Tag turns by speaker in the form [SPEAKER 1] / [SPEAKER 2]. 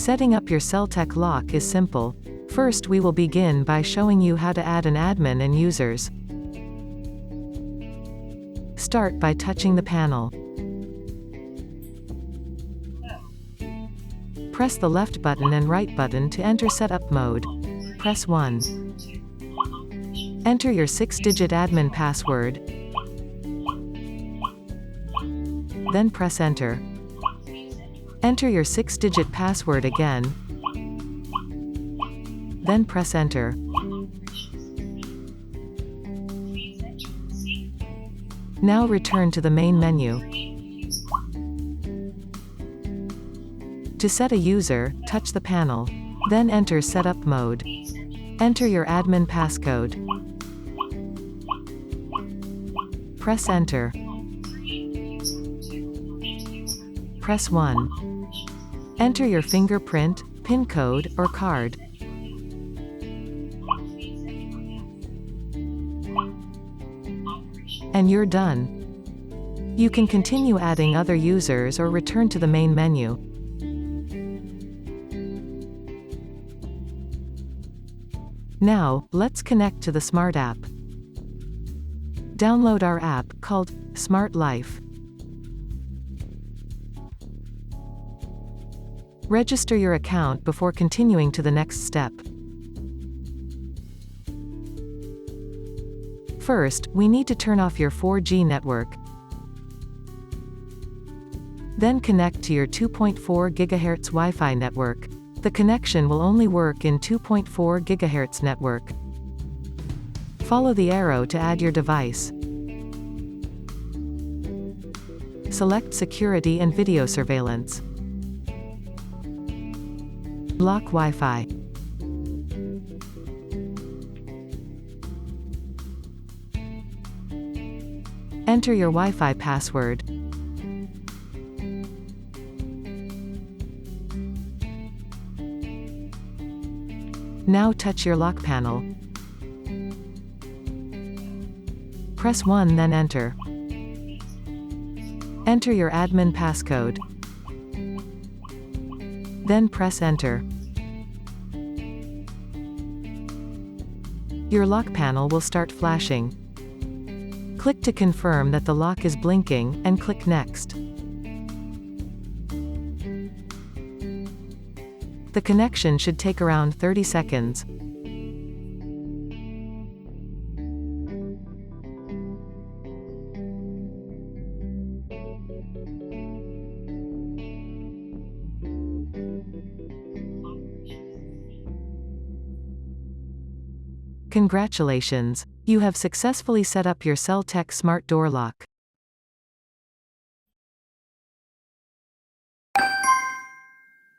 [SPEAKER 1] Setting up your Celtech lock is simple. First, we will begin by showing you how to add an admin and users. Start by touching the panel. Press the left button and right button to enter setup mode. Press 1. Enter your 6-digit admin password. Then press enter. Enter your 6-digit password again. Then press enter. Now return to the main menu. To set a user, touch the panel. Then enter setup mode. Enter your admin passcode. Press enter. Press 1. Enter your fingerprint, PIN code, or card. And you're done. You can continue adding other users or return to the main menu. Now, let's connect to the Smart app. Download our app, called Smart Life. Register your account before continuing to the next step. First, we need to turn off your 4G network. Then connect to your 2.4 GHz Wi-Fi network. The connection will only work in 2.4 GHz network. Follow the arrow to add your device. Select Security and Video Surveillance. Lock Wi-Fi. Enter your Wi-Fi password. Now touch your lock panel. Press 1 then enter. Enter your admin passcode. Then press enter. Your lock panel will start flashing. Click to confirm that the lock is blinking, and click Next. The connection should take around 30 seconds. Congratulations! You have successfully set up your Celtech Smart Door Lock.